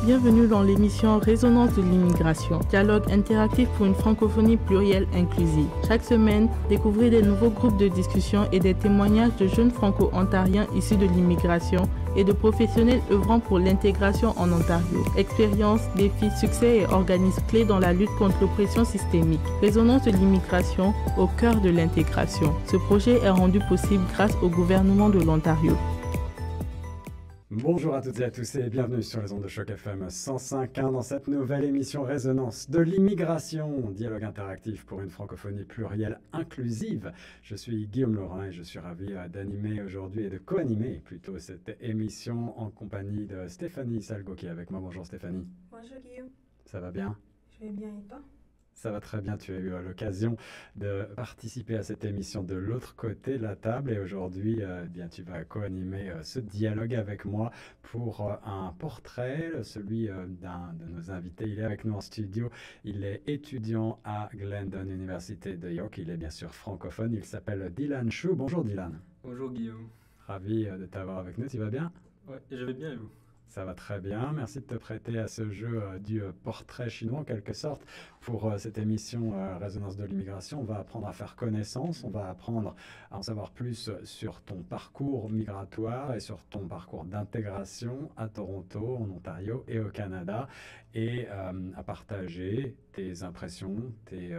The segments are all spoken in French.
Bienvenue dans l'émission Résonance de l'immigration, dialogue interactif pour une francophonie plurielle inclusive. Chaque semaine, découvrez des nouveaux groupes de discussion et des témoignages de jeunes franco-ontariens issus de l'immigration et de professionnels œuvrant pour l'intégration en Ontario. Expériences, défis, succès et organismes clés dans la lutte contre l'oppression systémique. Résonance de l'immigration au cœur de l'intégration. Ce projet est rendu possible grâce au gouvernement de l'Ontario. Bonjour à toutes et à tous et bienvenue sur les ondes de Choc FM 105.1 dans cette nouvelle émission Résonance de l'immigration, dialogue interactif pour une francophonie plurielle inclusive. Je suis Guillaume Laurin et je suis ravi d'animer aujourd'hui et de co-animer plutôt cette émission en compagnie de Stéphanie Salgo qui est avec moi. Bonjour Stéphanie. Bonjour Guillaume. Ça va bien? Je vais bien et toi? Ça va très bien, tu as eu l'occasion de participer à cette émission de l'autre côté de la table et aujourd'hui, bien, tu vas co-animer ce dialogue avec moi pour un portrait, celui d'un de nos invités. Il est avec nous en studio, il est étudiant à Glendon Université de York, il est bien sûr francophone, il s'appelle Dylan Chou. Bonjour Dylan. Bonjour Guillaume. Ravi de t'avoir avec nous, tu vas bien? Ouais, je vais bien et vous? Ça va très bien. Merci de te prêter à ce jeu du portrait chinois en quelque sorte pour cette émission Résonance de l'immigration. On va apprendre à faire connaissance, on va apprendre à en savoir plus sur ton parcours migratoire et sur ton parcours d'intégration à Toronto, en Ontario et au Canada et à partager tes impressions, tes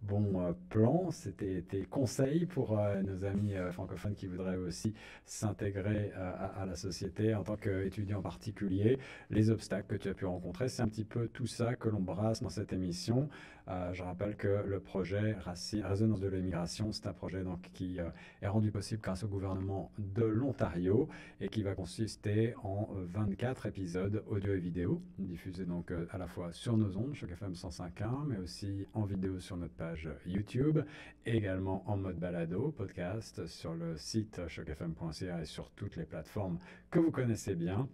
bons plans, c'était tes conseils pour nos amis francophones qui voudraient aussi s'intégrer à la société en tant qu'étudiant en particulier, les obstacles que tu as pu rencontrer, c'est un petit peu tout ça que l'on brasse dans cette émission. Je rappelle que le projet Résonance de l'immigration, c'est un projet donc, qui est rendu possible grâce au gouvernement de l'Ontario et qui va consister en 24 épisodes audio et vidéo, diffusés donc à la fois sur nos ondes, Choc FM 105.1, mais aussi en vidéo sur notre page YouTube, et également en mode balado, podcast, sur le site chocfm.ca et sur toutes les plateformes que vous connaissez bien.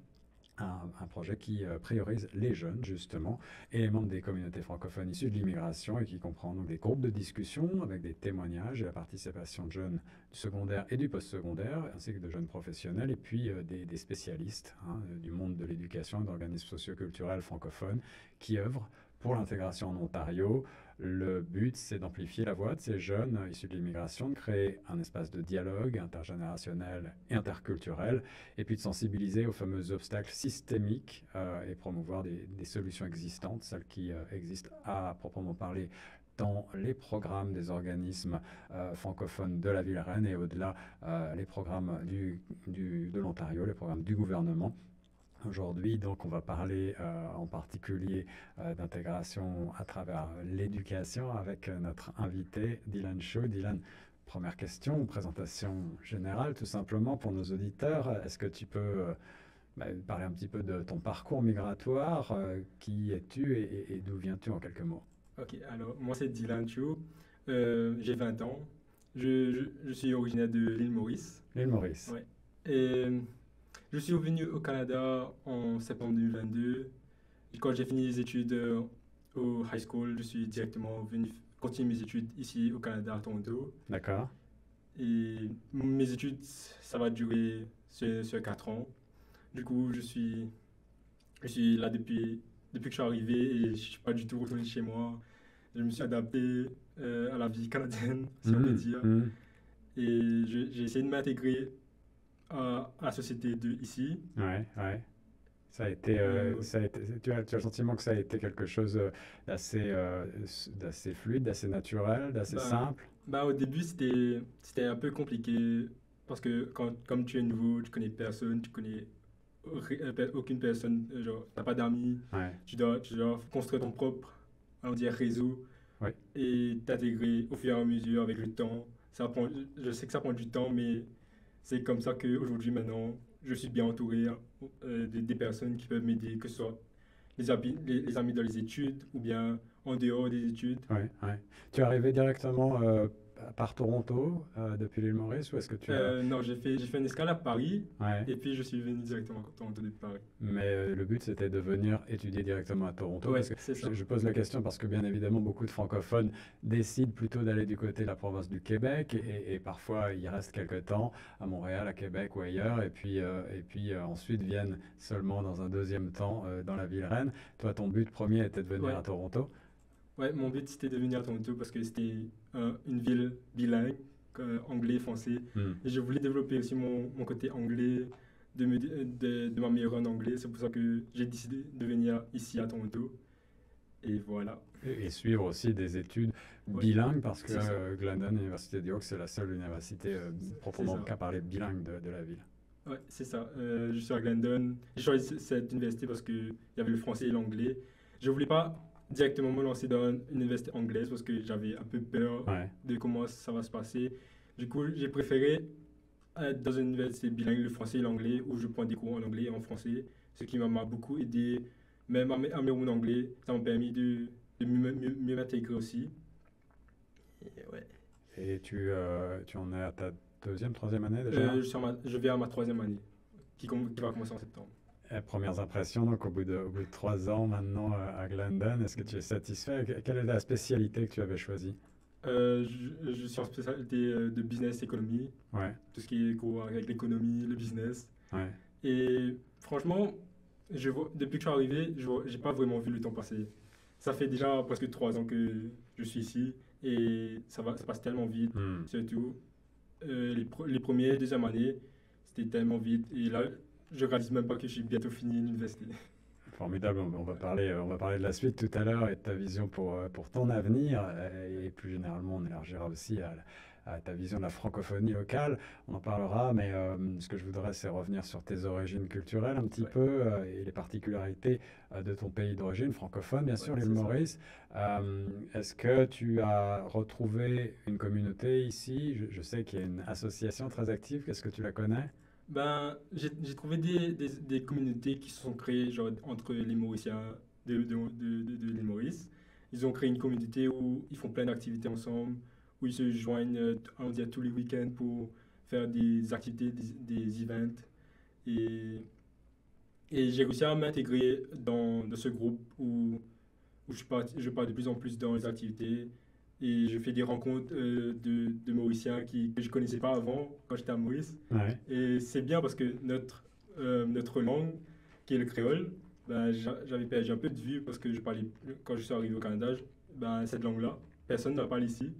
Un projet qui priorise les jeunes, justement, et les membres des communautés francophones issus de l'immigration et qui comprend donc des groupes de discussion avec des témoignages et la participation de jeunes du secondaire et du postsecondaire, ainsi que de jeunes professionnels, et puis des spécialistes du monde de l'éducation et d'organismes socioculturels francophones qui œuvrent pour l'intégration en Ontario. Le but, c'est d'amplifier la voix de ces jeunes issus de l'immigration, de créer un espace de dialogue intergénérationnel et interculturel, et puis de sensibiliser aux fameux obstacles systémiques et promouvoir des solutions existantes, celles qui existent à proprement parler dans les programmes des organismes francophones de la Ville-Reine et au-delà les programmes de l'Ontario, les programmes du gouvernement. Aujourd'hui, donc, on va parler en particulier d'intégration à travers l'éducation avec notre invité Dylan Chou. Dylan, première question, présentation générale tout simplement pour nos auditeurs. Est-ce que tu peux parler un petit peu de ton parcours migratoire? Qui es-tu et d'où viens-tu en quelques mots? Ok, alors moi c'est Dylan Chou, j'ai 20 ans, je suis originaire de l'île Maurice. L'île Maurice. Ouais. Et je suis revenu au Canada en septembre 2022. Quand j'ai fini les études au high school, je suis directement venu continuer mes études ici au Canada, à Toronto. D'accord. Et mes études, ça va durer sur 4 ans. Du coup, je suis là depuis que je suis arrivé et je ne suis pas du tout retourné chez moi. Je me suis adapté à la vie canadienne, si on peut dire. Et j'ai essayé de m'intégrer à la société ici. Ouais. Ça a été, tu as le sentiment que ça a été quelque chose d'assez fluide, d'assez naturel, d'assez simple? Au début, c'était un peu compliqué parce que comme tu es nouveau, tu connais personne, tu connais aucune personne, genre, tu n'as pas d'amis, tu dois construire ton propre, on dirait, réseau et t'intégrer au fur et à mesure avec le temps. Je sais que ça prend du temps, mais c'est comme ça qu'aujourd'hui, maintenant, je suis bien entouré des personnes qui peuvent m'aider, que ce soit les amis dans les études ou bien en dehors des études. Tu es arrivé directement à part Toronto depuis l'île Maurice, ou est-ce que tu Non, j'ai fait une escale à Paris, Ouais. et puis je suis venu directement à Toronto depuis Paris. Mais le but, c'était de venir étudier directement à Toronto. Ouais, Parce que c'est ça. je pose la question parce que bien évidemment, beaucoup de francophones décident plutôt d'aller du côté de la province du Québec et parfois ils restent quelque temps à Montréal, à Québec ou ailleurs et puis ensuite viennent seulement dans un deuxième temps dans la ville reine. Toi, ton but premier était de venir Ouais. à Toronto. Ouais, mon but c'était de venir à Toronto parce que c'était une ville bilingue, anglais-français. Hmm. Et je voulais développer aussi mon côté anglais, de m'améliorer en anglais. C'est pour ça que j'ai décidé de venir ici à Toronto. Et voilà. Et suivre aussi des études Ouais, bilingues parce que c'est ça. Glendon Université de York, c'est la seule université proprement ça. qu'à parler bilingue de la ville. Ouais, c'est ça. Je suis à Glendon. J'ai choisi cette université parce qu'il y avait le français et l'anglais. Je voulais pas directement me lancer dans une université anglaise parce que j'avais un peu peur Ouais. de comment ça va se passer. Du coup, j'ai préféré être dans une université bilingue, le français et l'anglais, où je prends des cours en anglais et en français, ce qui m'a beaucoup aidé, même à mon anglais. Ça m'a permis de mieux m'intégrer aussi. Et ouais. Et tu en es à ta deuxième, troisième année déjà? Je vais à ma troisième année, qui va commencer en septembre. Premières impressions, donc au bout de 3 ans maintenant à Glendon, est-ce que tu es satisfait? Quelle est la spécialité que tu avais choisie? Je suis en spécialité de business économie, Ouais, tout ce qui est cours avec l'économie, le business. ouais, Et franchement, depuis que je suis arrivé, j'ai pas vraiment vu le temps passer. Ça fait déjà presque 3 ans que je suis ici et ça passe tellement vite, hmm. surtout les premières, deuxième années, c'était tellement vite. Et là, je réalise même pas que je suis bientôt fini l'université. Formidable. On va parler de la suite tout à l'heure et de ta vision pour ton avenir et plus généralement, on élargira aussi à ta vision de la francophonie locale. On en parlera, mais ce que je voudrais, c'est revenir sur tes origines culturelles un petit Ouais. peu et les particularités de ton pays d'origine, francophone, bien sûr, Ouais, l'île c'est ça. Maurice. Est-ce que tu as retrouvé une communauté ici? Je sais qu'il y a une association très active. Qu'est-ce que tu la connais? Ben, j'ai trouvé des communautés qui se sont créées genre, entre les Mauriciens de l'île Maurice. Ils ont créé une communauté où ils font plein d'activités ensemble, où ils se joignent on va dire, tous les week-ends pour faire des activités, des events. Et, et j'ai réussi à m'intégrer dans ce groupe où je pars de plus en plus dans les activités. Et je fais des rencontres de Mauriciens que je connaissais pas avant quand j'étais à Maurice. Ouais. Et c'est bien parce que notre langue, qui est le créole, ben, j'avais perdu un peu de vue parce que quand je suis arrivé au Canada, ben, cette langue-là, personne ne la parle ici.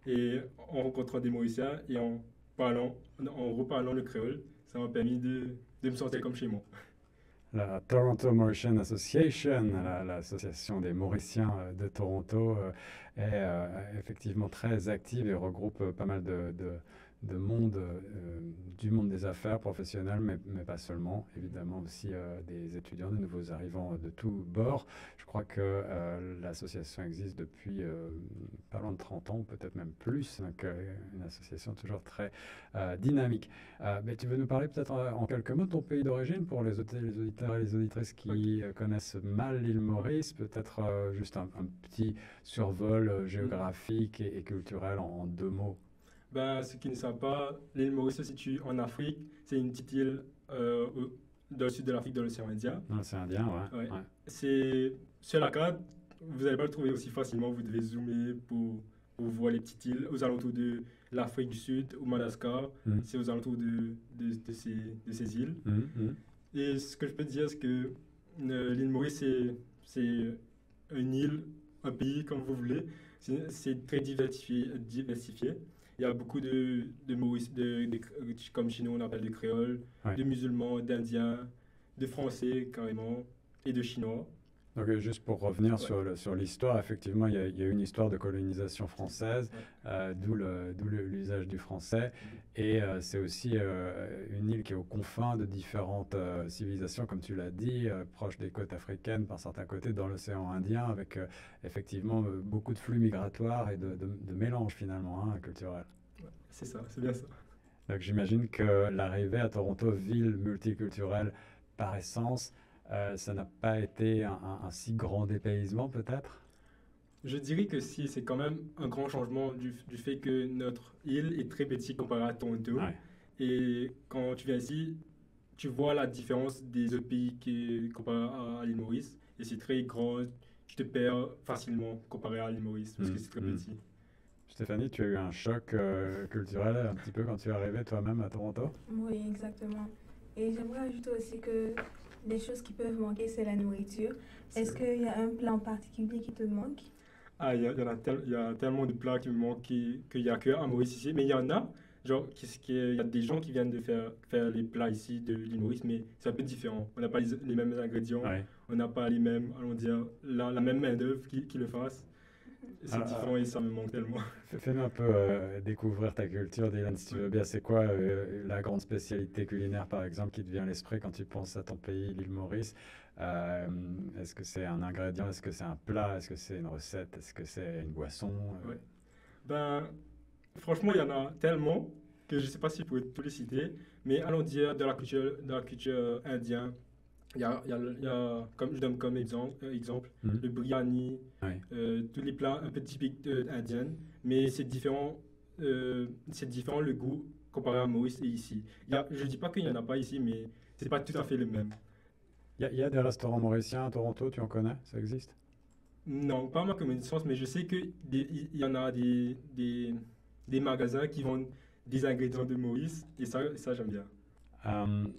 Et en rencontrant des Mauriciens et en reparlant le créole, ça m'a permis de me sentir comme chez moi. La Toronto Mauritian Association, l'association des Mauriciens de Toronto, est effectivement très active et regroupe pas mal de monde, du monde des affaires professionnelles, mais pas seulement, évidemment aussi des étudiants, de nouveaux arrivants de tous bords. Je crois que l'association existe depuis pas loin de 30 ans, peut-être même plus, donc une association toujours très dynamique. Mais tu veux nous parler peut-être en quelques mots de ton pays d'origine pour les auditeurs et les auditrices qui connaissent mal l'île Maurice, peut-être juste un petit survol géographique et culturel en 2 mots. Ben, ceux qui ne savent pas, l'île Maurice se situe en Afrique. C'est une petite île dans le sud de l'Afrique, dans l'océan Indien. C'est indien, ouais. Ouais. Ouais. C'est sur la carte, vous n'allez pas le trouver aussi facilement. Vous devez zoomer pour voir les petites îles aux alentours de l'Afrique du Sud ou Madagascar. Mm. C'est aux alentours de ces îles. Mm, mm. Et ce que je peux te dire, c'est que l'île Maurice, c'est une île, un pays, comme vous voulez. C'est très diversifié. Il y a beaucoup de Maurice, comme chez nous on appelle de créoles, Ouais. de musulmans, d'indiens, de français carrément, et de chinois. Donc, juste pour revenir Ouais. sur l'histoire, effectivement, il y a une histoire de colonisation française, Ouais. d'où l'usage du français. Et c'est aussi une île qui est aux confins de différentes civilisations, comme tu l'as dit, proche des côtes africaines, par certains côtés, dans l'océan Indien, avec effectivement beaucoup de flux migratoires et de mélange finalement culturel. Ouais, c'est ça, c'est bien ça. Donc j'imagine que l'arrivée à Toronto, ville multiculturelle par essence, ça n'a pas été un si grand dépaysement peut-être? Je dirais que si, c'est quand même un grand changement du fait que notre île est très petite comparée à Toronto. Ouais. Et quand tu viens ici, tu vois la différence des autres pays comparé à l'île Maurice. Et c'est très grand, tu te perds facilement comparé à l'île Maurice parce que c'est très petit. Stéphanie, tu as eu un choc culturel un petit peu quand tu es arrivée toi-même à Toronto? Oui, exactement. Et j'aimerais ajouter aussi que les choses qui peuvent manquer, c'est la nourriture. Est-ce qu'il y a un plat en particulier qui te manque? Ah, il y a tellement de plats qui me manquent qu'il n'y a que à Maurice ici. Mais il y en a, genre, il y a des gens qui viennent de faire les plats ici de l'île Maurice, mais c'est un peu différent. On n'a pas les mêmes ingrédients, Ouais. on n'a pas les mêmes, allons dire, la même main-d'œuvre qui le fasse. C'est différent et ça me manque tellement. Fais-nous un peu découvrir ta culture, Dylan, si tu veux bien. C'est quoi la grande spécialité culinaire, par exemple, qui te vient à l'esprit quand tu penses à ton pays, l'île Maurice? Est-ce que c'est un ingrédient? Est-ce que c'est un plat? Est-ce que c'est une recette? Est-ce que c'est une boisson? Ouais. Ben, franchement, il y en a tellement que je ne sais pas si je pourrais tous les citer, mais allons dire de la culture indienne. Comme je donne comme exemple le biryani, Ouais. tous les plats un peu typiques indiens, mais c'est différent le goût comparé à Maurice et ici. Je ne dis pas qu'il n'y en a pas ici, mais c'est pas tout à fait le même. Il y a des restaurants mauriciens à Toronto, tu en connais? Ça existe? Non, pas à ma connaissance, mais je sais qu'il y en a des magasins qui vendent des ingrédients de Maurice, et ça j'aime bien.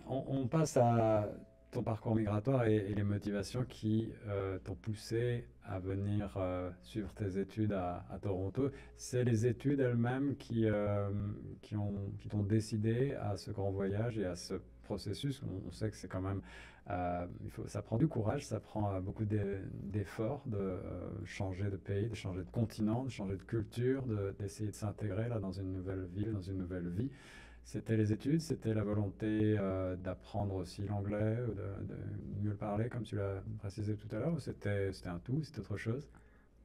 On passe à ton parcours migratoire et les motivations qui t'ont poussé à venir suivre tes études à Toronto. C'est les études elles-mêmes qui t'ont décidé à ce grand voyage et à ce processus. On sait que c'est quand même, ça prend du courage, ça prend beaucoup d'efforts de changer de pays, de changer de continent, de changer de culture, d'essayer de s'intégrer là dans une nouvelle ville, dans une nouvelle vie. C'était les études, c'était la volonté d'apprendre aussi l'anglais, ou de mieux le parler, comme tu l'as précisé tout à l'heure, ou c'était un tout, c'était autre chose?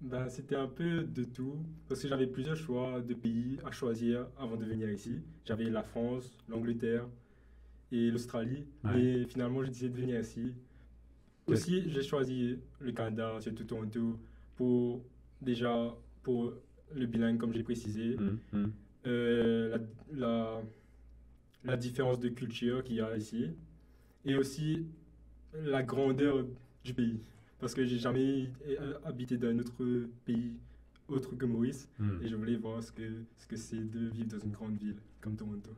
Ben, c'était un peu de tout, parce que j'avais plusieurs choix de pays à choisir avant de venir ici. J'avais la France, l'Angleterre et l'Australie, Ouais. et finalement j'ai décidé de venir ici. Aussi, j'ai choisi le Canada, surtout Toronto, pour déjà pour le bilingue, comme j'ai précisé. Mhm. Euh, la, la, la différence de culture qu'il y a ici et aussi la grandeur du pays. Parce que j'ai jamais habité dans un autre pays autre que Maurice Mhm. et je voulais voir ce que c'est de vivre dans une grande ville comme Toronto.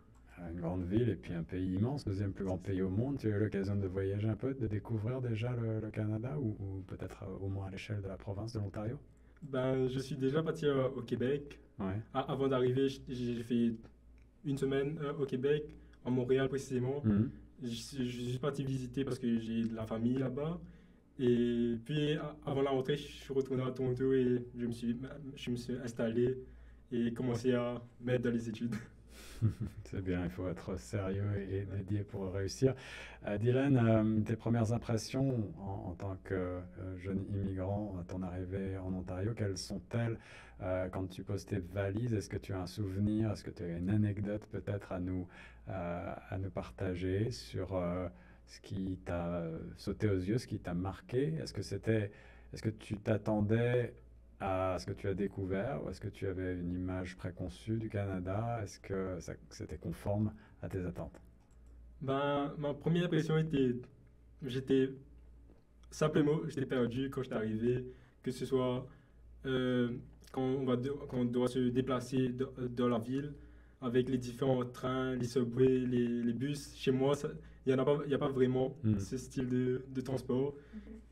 Une grande ville et puis un pays immense, deuxième plus grand pays au monde. Tu as eu l'occasion de voyager un peu, de découvrir déjà le Canada ou peut-être au moins à l'échelle de la province de l'Ontario? Ben, je suis déjà parti au Québec. Ouais. Avant d'arriver, j'ai fait une semaine au Québec, à Montréal précisément. Mhm. Je suis parti visiter parce que j'ai de la famille là-bas. Et puis, avant la rentrée, je suis retourné à Toronto et je me suis installé et commencé à mettre dans les études. C'est bien, il faut être sérieux et dédié pour réussir. Dylan, tes premières impressions en tant que jeune immigrant à ton arrivée en Ontario, quelles sont-elles quand tu poses tes valises? Est-ce que tu as un souvenir? Est-ce que tu as une anecdote peut-être à nous partager sur ce qui t'a sauté aux yeux, ce qui t'a marqué? Est-ce que tu t'attendais à ce que tu as découvert ou est-ce que tu avais une image préconçue du Canada? Est-ce que c'était conforme à tes attentes? Ben, ma première impression était, j'étais simplement, j'étais perdu quand j'étais arrivé, que ce soit euh, quand on doit se déplacer dans la ville avec les différents trains, les subways, les bus. Chez moi, il y a pas vraiment Hmm. ce style de transport.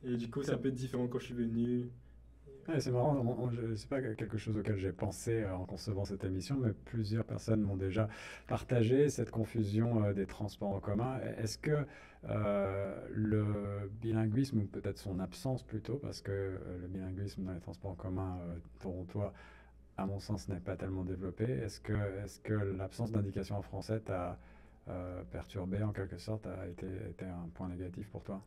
Et du coup, c'est un peu différent quand je suis venu. Ouais, c'est marrant, c'est pas quelque chose auquel j'ai pensé en concevant cette émission, mais plusieurs personnes m'ont déjà partagé cette confusion des transports en commun. Est-ce que le bilinguisme, ou peut-être son absence plutôt, parce que le bilinguisme dans les transports en commun torontois, à mon sens, n'est pas tellement développé, est-ce que l'absence d'indication en français t'a perturbé en quelque sorte, été un point négatif pour toi?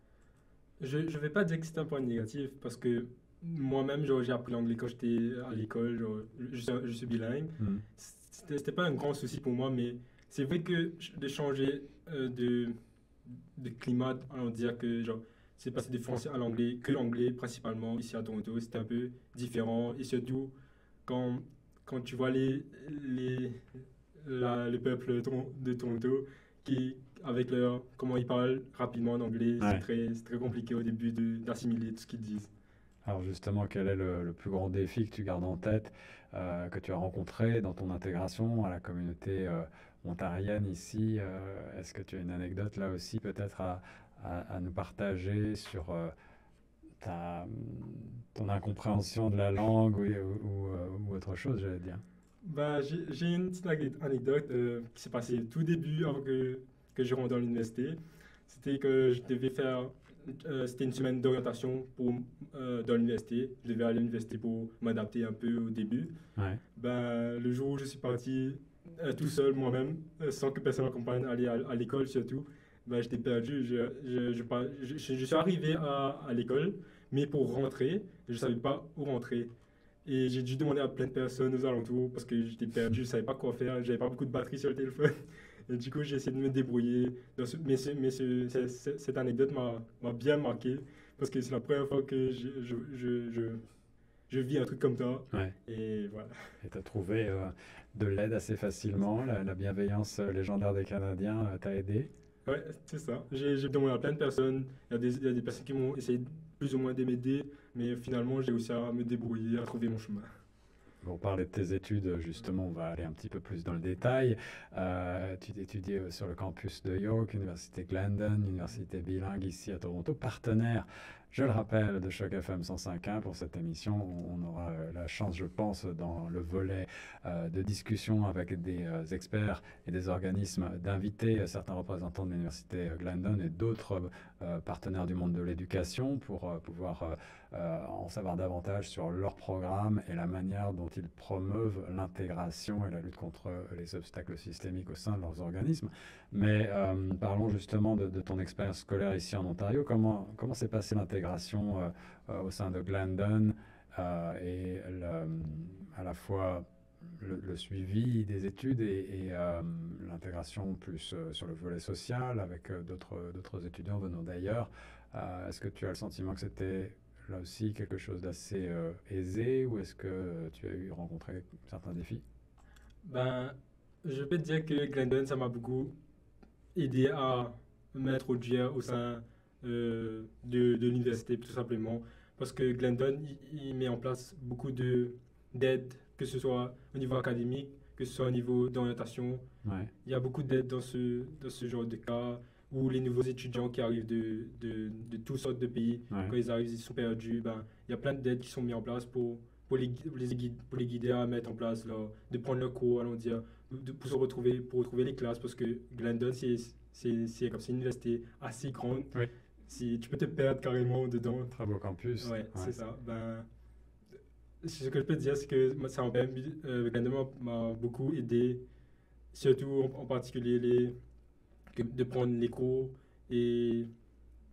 Je ne vais pas dire que c'est un point négatif parce que moi-même, genre, j'ai appris l'anglais quand j'étais à l'école. Genre, je suis bilingue. Hmm. C'était pas un grand souci pour moi, mais c'est vrai que de changer de climat, on dire que genre, c'est passé du français à l'anglais, que l'anglais principalement ici à Toronto. C'était un peu différent. Et surtout, quand, quand tu vois le peuple de Toronto, avec comment ils parlent rapidement en anglais, c'est très compliqué au début d'assimiler tout ce qu'ils disent. Alors justement, quel est le plus grand défi que tu gardes en tête, que tu as rencontré dans ton intégration à la communauté ontarienne ici? Est-ce que tu as une anecdote là aussi peut-être à nous partager sur ton incompréhension de la langue ou autre chose, j'allais dire? Bah, j'ai une petite anecdote qui s'est passée tout début avant que je rentre dans l'université. C'était que je devais faire, c'était une semaine d'orientation dans l'université. Je devais aller à l'université pour m'adapter un peu au début. Ouais. Ben, le jour où je suis parti tout seul moi-même, sans que personne m'accompagne, aller à l'école surtout, ben, j'étais perdu. Je suis arrivé à l'école, mais pour rentrer, je ne savais pas où rentrer. Et j'ai dû demander à plein de personnes aux alentours parce que j'étais perdu, je ne savais pas quoi faire, j'avais pas beaucoup de batterie sur le téléphone. Et du coup, j'ai essayé de me débrouiller. Cette anecdote m'a bien marqué parce que c'est la première fois que je vis un truc comme ça. Ouais. Et voilà. Et tu as trouvé de l'aide assez facilement, la bienveillance légendaire des Canadiens t'a aidé? Ouais, c'est ça. J'ai demandé à plein de personnes. Il y a des personnes qui m'ont essayé plus ou moins de m'aider, mais finalement, j'ai réussi à me débrouiller, à trouver mon chemin. Pour parler de tes études, justement, on va aller un petit peu plus dans le détail. Tu étudies sur le campus de York, Université Glendon, université bilingue ici à Toronto, partenaire, je le rappelle, de Choc FM 105.1. Pour cette émission, on aura la chance, je pense, dans le volet de discussion avec des experts et des organismes, d'inviter certains représentants de l'université Glendon et d'autres partenaires du monde de l'éducation pour pouvoir en savoir davantage sur leur programme et la manière dont ils promeuvent l'intégration et la lutte contre les obstacles systémiques au sein de leurs organismes. Mais parlons justement de ton expérience scolaire ici en Ontario. Comment s'est passée l'intégration au sein de Glendon et à la fois le suivi des études et l'intégration plus sur le volet social avec d'autres étudiants venant d'ailleurs? Est-ce que tu as le sentiment que c'était là aussi quelque chose d'assez aisé ou est-ce que tu as rencontré certains défis? Ben, je peux te dire que Glendon, ça m'a beaucoup aidé à me mettre au dur au sein de l'université, tout simplement. Parce que Glendon, il met en place beaucoup d'aide, que ce soit au niveau académique, que ce soit au niveau d'orientation. Ouais. Il y a beaucoup d'aide dans ce genre de cas où les nouveaux étudiants qui arrivent de toutes sortes de pays, quand ils arrivent, ils sont perdus. Ben, il y a plein d'aides qui sont mises en place pour les guider à mettre en place, de prendre leur cours, allons dire, pour retrouver les classes, parce que Glendon, c'est comme c'est une université assez grande. Oui. Si, tu peux te perdre carrément dedans. Très beau campus. Ouais, c'est ça. Ben, ce que je peux te dire, c'est que ça Glendon m'a beaucoup aidé, surtout en particulier de prendre les cours et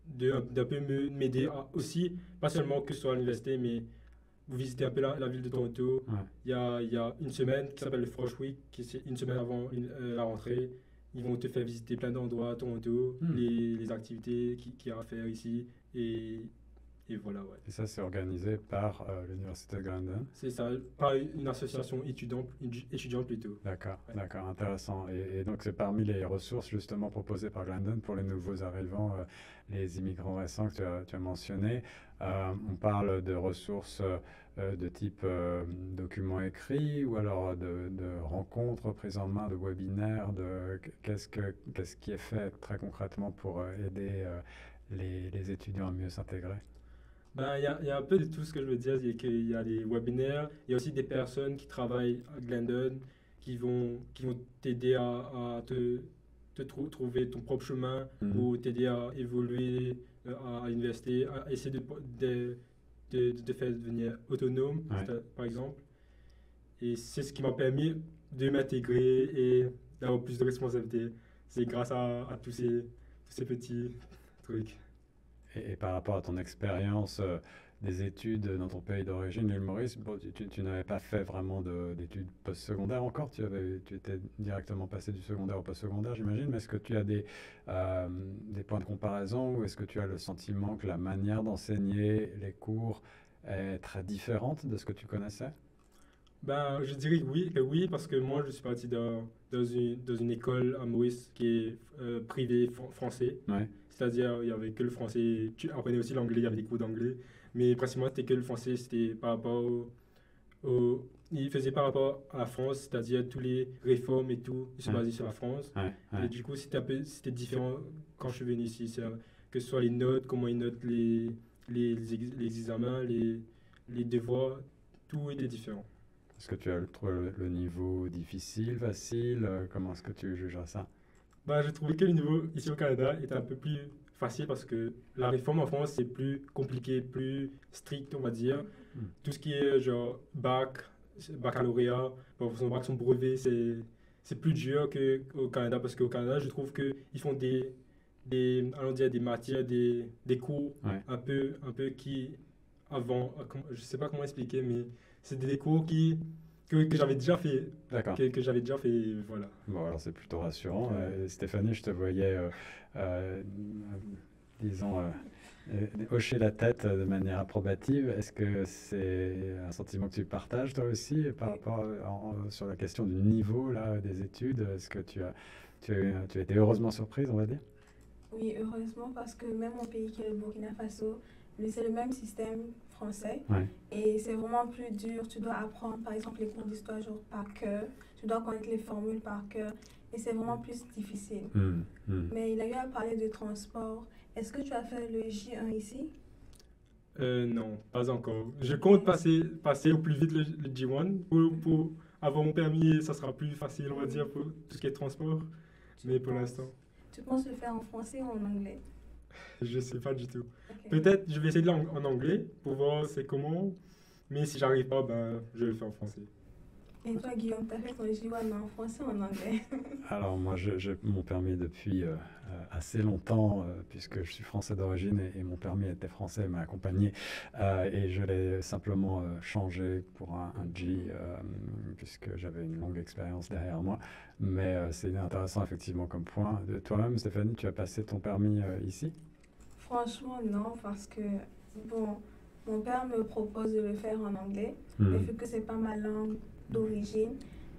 d'un peu m'aider aussi, pas seulement que ce soit à l'université, mais vous visitez un peu la ville de Toronto. Ouais. Il y a une semaine qui s'appelle le Frosh Week, qui est une semaine avant la rentrée. Ils vont te faire visiter plein d'endroits à Toronto, les activités qu'il y a à faire ici. Et voilà, ouais. Et ça, c'est organisé par l'Université de Glendon? C'est ça, par une association étudiante plutôt. D'accord, d'accord, intéressant. Et donc, c'est parmi les ressources justement proposées par Glendon pour les nouveaux arrivants, les immigrants récents que tu as mentionnés. On parle de ressources de type documents écrits ou alors de rencontres, prises en main, de webinaires. Qu'est-ce qui est fait très concrètement pour aider les étudiants à mieux s'intégrer? Ben, il y a un peu de tout. Ce que je veux dire, c'est qu'il y a des webinaires, il y a aussi des personnes qui travaillent à Glendon qui vont t'aider à trouver ton propre chemin ou t'aider à évoluer à l'université, à essayer de te faire devenir autonome, par exemple. Et c'est ce qui m'a permis de m'intégrer et d'avoir plus de responsabilités. C'est grâce à tous ces petits trucs. et par rapport à ton expérience des études dans ton pays d'origine, l'île Maurice, bon, tu n'avais pas fait vraiment d'études postsecondaires encore, tu étais directement passé du secondaire au postsecondaire, j'imagine, mais est-ce que tu as des points de comparaison ou est-ce que tu as le sentiment que la manière d'enseigner les cours est très différente de ce que tu connaissais? Ben, je dirais que oui, parce que moi, je suis parti dans une école à Maurice qui est privée français. Ouais, C'est-à-dire, il n'y avait que le français. Tu apprenais aussi l'anglais, il y avait des cours d'anglais. Mais principalement, c'était que le français, c'était par rapport il faisait par rapport à la France, c'est-à-dire tous les réformes et tout, ils se ouais, basaient sur la France. ouais, Et ouais. du coup, c'était différent quand je suis venu ici. Que ce soit les notes, comment ils notent les examens, les devoirs, tout était différent. Est-ce que tu as trouvé le niveau difficile, facile? Comment est-ce que tu jugeras ça? Bah, j'ai trouvé que le niveau ici au Canada était un peu plus facile parce que la réforme en France, c'est plus compliqué, plus strict, on va dire. Hmm. Tout ce qui est genre baccalauréat, pour son bac, son brevet, c'est plus dur qu'au Canada parce qu'au Canada, je trouve qu'ils font allons dire, des matières, des cours Ouais, un peu qui, avant, je sais pas comment expliquer, mais c'est des cours que j'avais déjà fait, d'accord. que j'avais déjà fait, voilà. Bon, alors c'est plutôt rassurant. Ouais. Stéphanie, je te voyais, euh, disons, hocher la tête de manière approbative. Est-ce que c'est un sentiment que tu partages toi aussi par rapport sur la question du niveau là, des études? Est-ce que tu as été heureusement surprise, on va dire? Oui, heureusement, parce que même mon pays qui est le Burkina Faso, c'est le même système français Ouais. et c'est vraiment plus dur. Tu dois apprendre, par exemple, les cours d'histoire genre par cœur. Tu dois connaître les formules par cœur et c'est vraiment plus difficile. Hmm, hmm. Mais il a eu à parler de transport. Est-ce que tu as fait le J1 ici? Non, pas encore. Je compte passer au plus vite le G1 pour avoir mon permis et ça sera plus facile, on va dire, pour tout ce qui est transport. Tu Mais pour penses, l'instant, tu penses le faire en français ou en anglais? je sais pas du tout. Ok. Peut-être je vais essayer en anglais pour voir c'est comment, mais si j'arrive pas, ben, je vais le faire en français. Et toi, Guillaume, tu as fait ton J1 en français ou en anglais? Alors moi, j'ai mon permis depuis assez longtemps, puisque je suis français d'origine et mon permis était français, m'a accompagné, et je l'ai simplement changé pour un G, puisque j'avais une longue expérience derrière moi. Mais c'est intéressant effectivement comme point. De toi-même, Stéphanie, tu as passé ton permis ici? Franchement, non, parce que, bon, mon père me propose de le faire en anglais, mais Hmm. vu que c'est pas ma langue d'origine,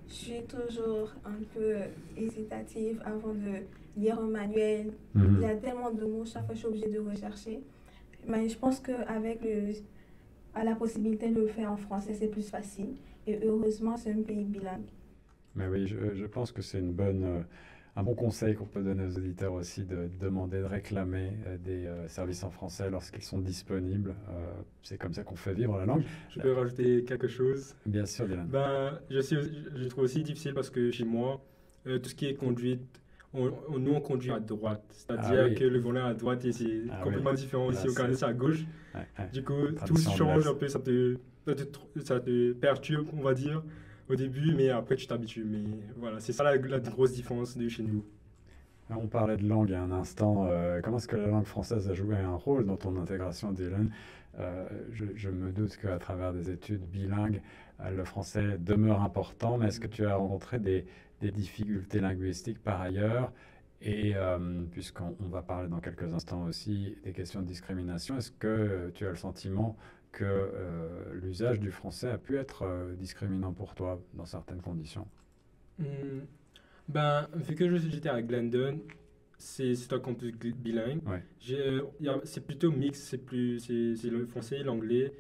je suis toujours un peu hésitative avant de lire un manuel. Il y a tellement de mots, chaque fois je suis obligée de rechercher. Mais je pense qu'avec à la possibilité de le faire en français, c'est plus facile. Et heureusement, c'est un pays bilingue. Mais oui, je pense que c'est un bon conseil qu'on peut donner aux auditeurs aussi de demander, de réclamer des services en français lorsqu'ils sont disponibles. C'est comme ça qu'on fait vivre la langue. Je peux rajouter quelque chose. Bien sûr, Dylan. Ben, je trouve aussi difficile parce que chez moi, tout ce qui est conduite, nous on conduit à droite. C'est-à-dire Ah oui. que le volant est à droite et c'est Ah complètement oui. différent ici Là, au Canada, c'est à gauche. Ouais, ouais. Du coup, tout Tradition change anglaise. un peu, ça te perturbe, on va dire, au début, mais après tu t'habitues. Mais voilà, c'est ça la grosse différence de chez nous. On parlait de langue il y a un instant. Comment est-ce que la langue française a joué un rôle dans ton intégration, Dylan? Je me doute qu'à travers des études bilingues, le français demeure important, mais est-ce que tu as rencontré des difficultés linguistiques par ailleurs? Et puisqu'on va parler dans quelques instants aussi des questions de discrimination, est-ce que tu as le sentiment que l'usage du français a pu être discriminant pour toi dans certaines conditions? Hmm, Ben, vu que j'étais à Glendon, c'est un campus bilingue. Ouais. C'est plutôt mix, c'est le français et l'anglais.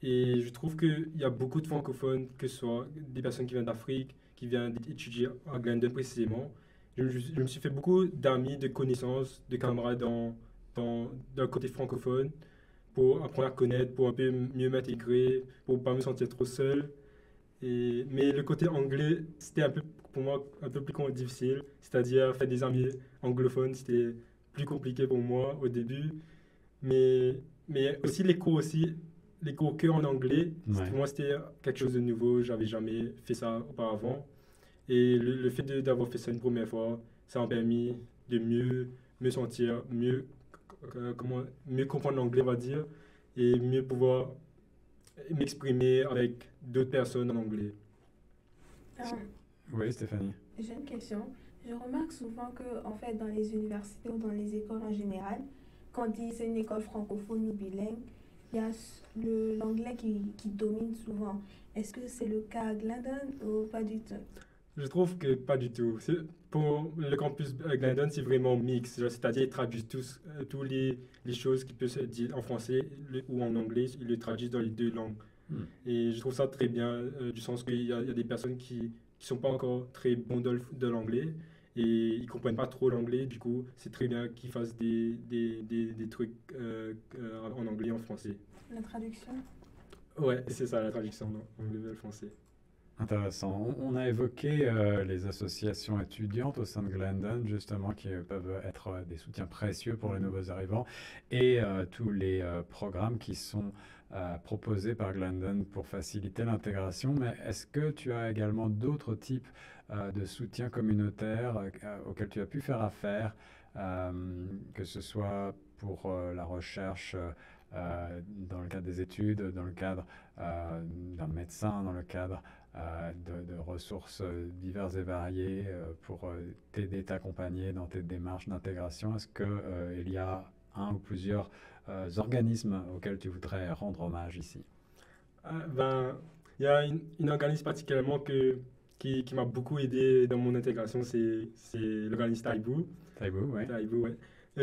Et je trouve qu'il y a beaucoup de francophones, que ce soit des personnes qui viennent d'Afrique, qui viennent étudier à Glendon précisément. Je me suis fait beaucoup d'amis, de connaissances, de camarades dans le côté francophone pour apprendre à connaître, pour un peu mieux m'intégrer, pour pas me sentir trop seul. Mais le côté anglais, c'était un peu, pour moi, un peu plus difficile. C'est-à-dire, faire des amis anglophones, c'était plus compliqué pour moi au début. Mais aussi les cours que en anglais, Ouais. pour moi, c'était quelque chose de nouveau. J'avais jamais fait ça auparavant. Et le fait d'avoir fait ça une première fois, ça m'a permis de mieux me sentir mieux comment mieux comprendre l'anglais, on va dire, et mieux pouvoir m'exprimer avec d'autres personnes en anglais. Oui, Stéphanie. J'ai une question. Je remarque souvent que, en fait, dans les universités ou dans les écoles en général, quand on dit c'est une école francophone ou bilingue, il y a l'anglais qui domine souvent. Est-ce que c'est le cas à Glendon ou pas du tout? Je trouve que pas du tout. Pour le campus Glendon, c'est vraiment mix. C'est-à-dire, ils traduisent tous les choses qui peuvent se dire en français ou en anglais, ils le traduisent dans les deux langues. Et je trouve ça très bien, du sens qu'il y a des personnes qui sont pas encore très bons dans l'anglais et ils comprennent pas trop l'anglais. Du coup, c'est très bien qu'ils fassent des trucs en anglais et en français. La traduction? Ouais, c'est ça, la traduction en anglais et en français. Intéressant. On a évoqué les associations étudiantes au sein de Glendon, justement, qui peuvent être des soutiens précieux pour les nouveaux arrivants, et tous les programmes qui sont proposés par Glendon pour faciliter l'intégration. Mais est-ce que tu as également d'autres types de soutien communautaire auxquels tu as pu faire affaire, que ce soit pour la recherche dans le cadre des études, dans le cadre d'un médecin, dans le cadre de ressources diverses et variées pour t'aider, t'accompagner dans tes démarches d'intégration? Est-ce qu'il y a un ou plusieurs organismes auxquels tu voudrais rendre hommage ici? Il y a une organisme particulièrement qui m'a beaucoup aidé dans mon intégration, c'est l'organisme Taibou. Taibou, oui. Taibou, ouais.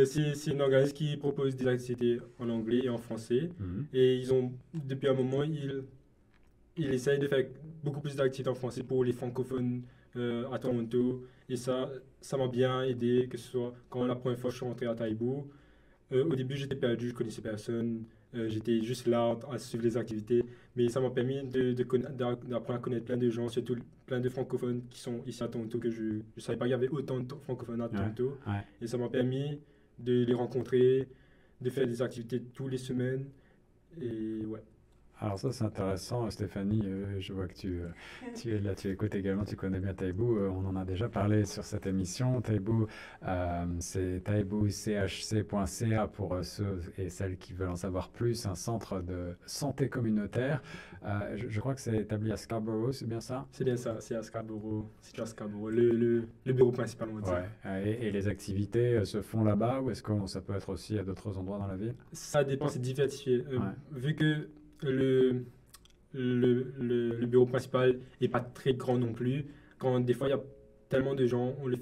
C'est un organisme qui propose des activités en anglais et en français. Et depuis un moment, ils essayent de faire beaucoup plus d'activités en français pour les francophones à Toronto. Et ça m'a bien aidé, que ce soit quand la première fois je suis rentré à Taibou. Au début, j'étais perdu, je connaissais personne. J'étais juste là à suivre les activités. Mais ça m'a permis d'apprendre à connaître plein de gens, surtout plein de francophones qui sont ici à Toronto, que je ne savais pas qu'il y avait autant de francophones à Toronto. Ouais. Et ça m'a permis de les rencontrer, de faire des activités tous les semaines. Et ouais. Alors ça, c'est intéressant, Stéphanie. Je vois que tu es là, tu écoutes également, tu connais bien Taibou. On en a déjà parlé sur cette émission. Taibou, c'est taibouchc.ca pour ceux et celles qui veulent en savoir plus. Un centre de santé communautaire. Je crois que c'est établi à Scarborough, c'est bien ça? C'est bien ça, c'est à Scarborough. C'est à Scarborough, le bureau principal, on va dire. Ouais. Et les activités se font là-bas ou est-ce que ça peut être aussi à d'autres endroits dans la ville? Ça dépend, c'est diversifié. Vu que le bureau principal n'est pas très grand non plus. Quand des fois il y a tellement de gens, on le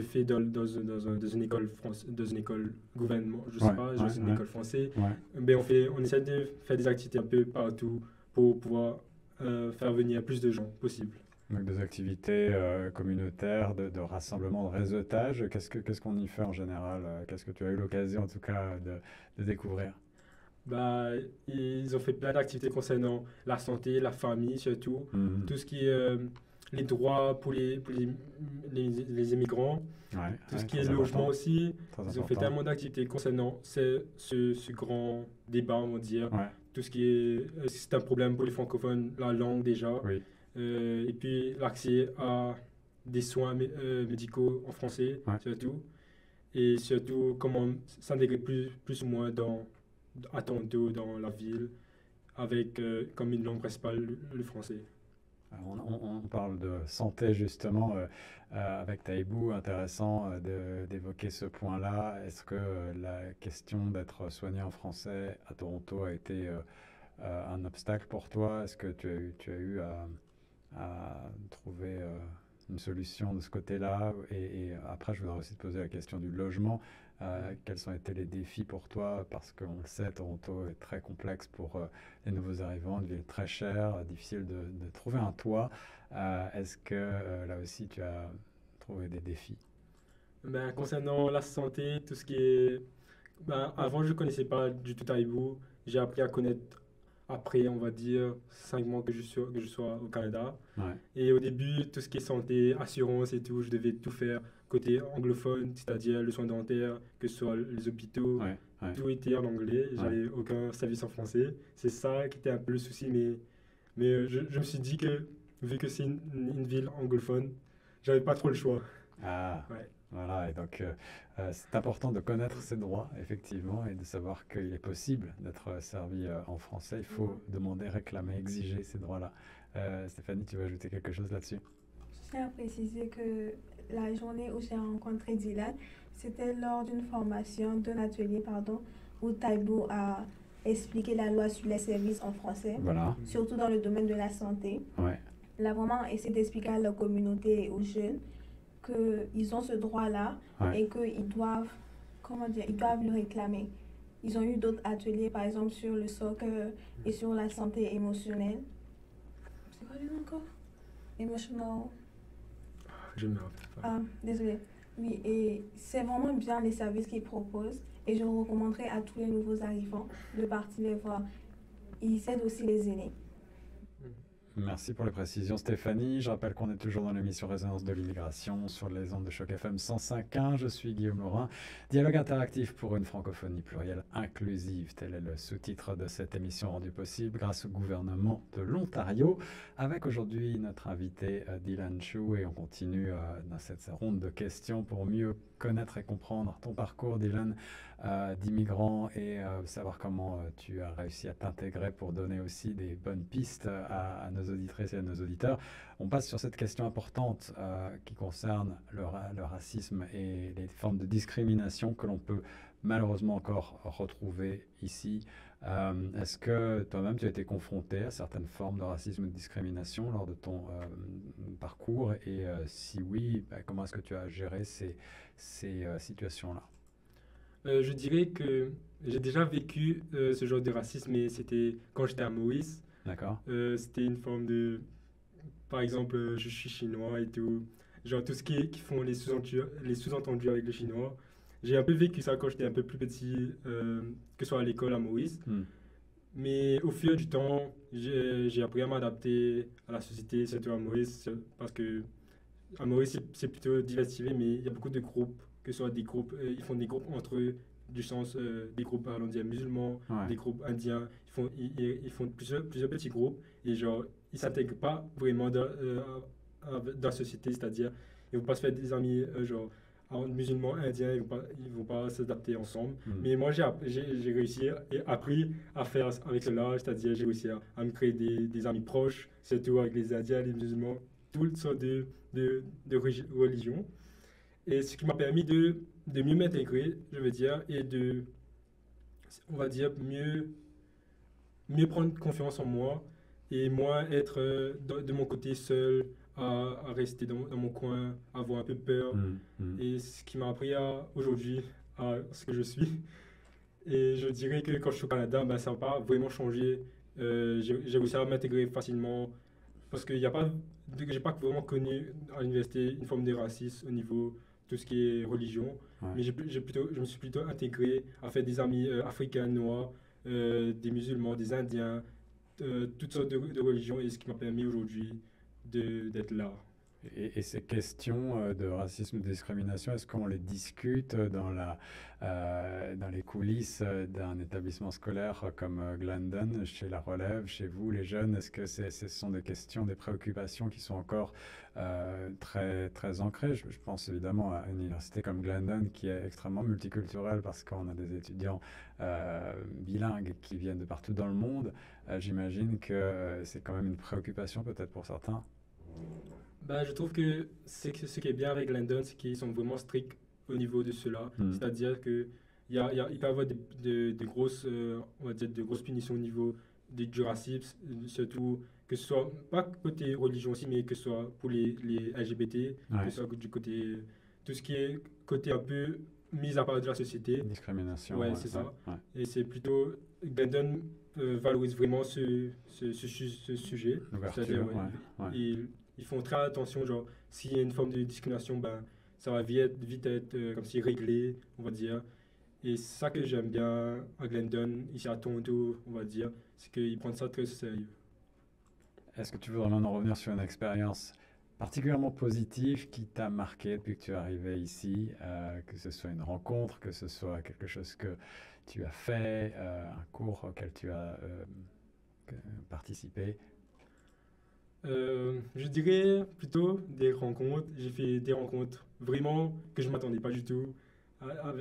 fait dans une école dans une école gouvernement, je sais pas, dans une école française. Ben on essaie de faire des activités un peu partout pour pouvoir faire venir plus de gens possible. Donc des activités communautaires, de rassemblement, de réseautage. Qu'est-ce qu'on y fait en général? Qu'est-ce que tu as eu l'occasion en tout cas de découvrir? Ils ont fait plein d'activités concernant la santé, la famille surtout, tout ce qui est les droits pour les immigrants, tout ce qui est logement aussi. Ils ont fait tellement d'activités concernant ce grand débat, on va dire. Tout ce qui est, c'est un problème pour les francophones, la langue déjà, et puis l'accès à des soins médicaux en français surtout, et surtout comment s'intégrer plus ou moins à Toronto, dans la ville, avec comme une langue principale le français. On parle de santé justement avec Taibou, intéressant d'évoquer ce point-là. Est-ce que la question d'être soigné en français à Toronto a été un obstacle pour toi? Est-ce que tu as eu à trouver une solution de ce côté-là? Et après, je voudrais aussi te poser la question du logement. Quels ont été les défis pour toi? Parce qu'on le sait, Toronto est très complexe pour les nouveaux arrivants, une ville très chère, difficile de trouver un toit. Est-ce que là aussi tu as trouvé des défis? Concernant la santé, tout ce qui est... avant, je ne connaissais pas du tout Taibou. J'ai appris à connaître après, on va dire, 5 mois que je sois au Canada. Et au début, tout ce qui est santé, assurance et tout, je devais tout faire côté anglophone, c'est-à-dire le soin dentaire, que ce soit les hôpitaux, tout était en anglais. J'avais aucun service en français. C'est ça qui était un peu le souci, mais je me suis dit que, vu que c'est une ville anglophone, j'avais pas trop le choix. Voilà, et donc c'est important de connaître ses droits, effectivement, et de savoir qu'il est possible d'être servi en français. Il faut demander, réclamer, exiger ces droits-là. Stéphanie, tu veux ajouter quelque chose là-dessus? Je tiens à préciser que la journée où j'ai rencontré Dylan, c'était lors d'une formation, d'un atelier, pardon, où Taïbo a expliqué la loi sur les services en français, Voilà. surtout dans le domaine de la santé. Ouais. Il a vraiment essayé d'expliquer à la communauté et aux jeunes qu'ils ont ce droit-là et qu'ils doivent, comment dire, ils doivent le réclamer. Ils ont eu d'autres ateliers, par exemple, sur le socle et sur la santé émotionnelle. C'est quoi le nom encore? Emotional. Je me rappelle pas. Ah, désolé. Oui, et c'est vraiment bien les services qu'ils proposent. Et je recommanderais à tous les nouveaux arrivants de partir les voir. Ils aident aussi les aînés. Merci pour les précisions, Stéphanie. Je rappelle qu'on est toujours dans l'émission Résonance de l'immigration sur les ondes de Choc FM 105.1. Je suis Guillaume Laurin. Dialogue interactif pour une francophonie plurielle inclusive. Tel est le sous-titre de cette émission rendue possible grâce au gouvernement de l'Ontario. Avec aujourd'hui notre invité Dylan Chu. Et on continue dans cette ronde de questions pour mieux connaître et comprendre ton parcours, Dylan, d'immigrant et savoir comment tu as réussi à t'intégrer pour donner aussi des bonnes pistes à nos auditrices et à nos auditeurs. On passe sur cette question importante qui concerne le racisme et les formes de discrimination que l'on peut malheureusement encore retrouver ici. Est-ce que toi-même tu as été confronté à certaines formes de racisme ou de discrimination lors de ton parcours et si oui, comment est-ce que tu as géré ces situations-là? Je dirais que j'ai déjà vécu ce genre de racisme, mais c'était quand j'étais à Maurice. D'accord. C'était une forme de... Par exemple, je suis chinois et tout. Genre tout ce qui font les sous-entendus avec le chinois. J'ai un peu vécu ça quand j'étais un peu plus petit, que ce soit à l'école à Maurice. Mais au fil du temps, j'ai appris à m'adapter à la société, surtout à Maurice, parce que à Maurice, c'est plutôt diversifié, mais il y a beaucoup de groupes, que ce soit des groupes, ils font des groupes entre eux, du sens des groupes, allons dire, musulmans, des groupes indiens, ils font plusieurs petits groupes, et genre, ils ne s'intègrent pas vraiment dans la société, c'est-à-dire, ils ne vont pas se faire des amis, genre, musulmans, indiens, ils vont pas s'adapter ensemble. Mais moi, j'ai réussi et appris à faire avec cela, c'est-à-dire, j'ai réussi à me créer des amis proches, surtout avec les indiens, les musulmans, toutes sortes de religions. Et ce qui m'a permis de mieux m'intégrer, je veux dire, et de, on va dire, mieux prendre confiance en moi et moins être de mon côté seul, à rester dans mon coin, à avoir un peu peur. Et ce qui m'a appris aujourd'hui à ce que je suis. Et je dirais que quand je suis au Canada, ben, ça n'a pas vraiment changé. J'ai réussi à m'intégrer facilement parce que j'ai pas vraiment connu à l'université une forme de racisme au niveau tout ce qui est religion. Mais je me suis plutôt intégré à faire des amis africains, noirs, des musulmans, des indiens, toutes sortes de religions, et ce qui m'a permis aujourd'hui d'être là. Et ces questions de racisme, de discrimination, est-ce qu'on les discute dans les coulisses d'un établissement scolaire comme Glendon, chez La Relève, chez vous, les jeunes? Est-ce que ce sont des questions, des préoccupations qui sont encore très, très ancrées? Je pense évidemment à une université comme Glendon qui est extrêmement multiculturelle parce qu'on a des étudiants bilingues qui viennent de partout dans le monde. J'imagine que c'est quand même une préoccupation peut-être pour certains. Ben, je trouve que ce qui est bien avec Glendon, c'est qu'ils sont vraiment stricts au niveau de cela. C'est-à-dire qu'il peut y avoir de grosses, on va dire, de grosses punitions au niveau du racisme, surtout que ce soit, pas côté religion aussi, mais que ce soit pour les LGBT, que ce soit du côté, tout ce qui est côté un peu mis à part de la société. Discrimination. Ouais, c'est ça. Et c'est plutôt, Glendon valorise vraiment ce sujet. L'ouverture, Ils font très attention, genre, s'il y a une forme de discrimination, ben, ça va vite être comme si réglé, on va dire. Et c'est ça que j'aime bien à Glendon, ici à Toronto, on va dire, c'est qu'ils prennent ça très sérieux. Est-ce que tu veux vraiment en revenir sur une expérience particulièrement positive qui t'a marqué depuis que tu es arrivé ici, que ce soit une rencontre, que ce soit quelque chose que tu as fait, un cours auquel tu as participé? Je dirais plutôt des rencontres. J'ai fait des rencontres vraiment que je ne m'attendais pas du tout.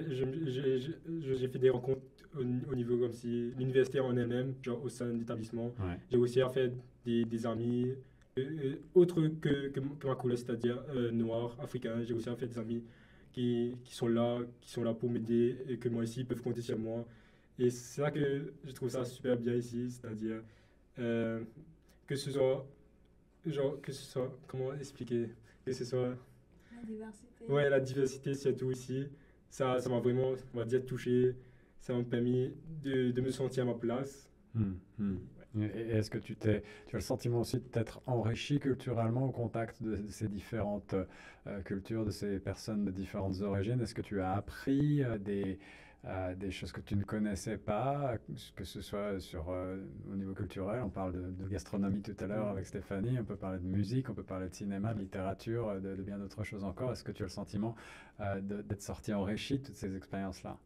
J'ai fait des rencontres au niveau comme si l'université en elle-même, genre au sein de l'établissement. Ouais. J'ai aussi fait des amis autres que ma couleur, c'est-à-dire noirs, africains. J'ai aussi fait des amis qui sont là pour m'aider et que moi aussi ils peuvent compter sur moi. Et c'est là que je trouve ça super bien ici, c'est-à-dire euh, que ce soit, comment expliquer, que ce soit, La diversité. ouais, la diversité surtout ici, ça m'a vraiment, on va dire, touché, ça m'a permis de me sentir à ma place. Et est-ce que tu as le sentiment aussi de t'être enrichi culturellement au contact de ces différentes cultures, de ces personnes de différentes origines? Est-ce que tu as appris des choses que tu ne connaissais pas, que ce soit au niveau culturel? On parle de gastronomie tout à l'heure avec Stéphanie, on peut parler de musique, on peut parler de cinéma, de littérature, de bien d'autres choses encore. Est-ce que tu as le sentiment d'être sorti enrichi de toutes ces expériences-là?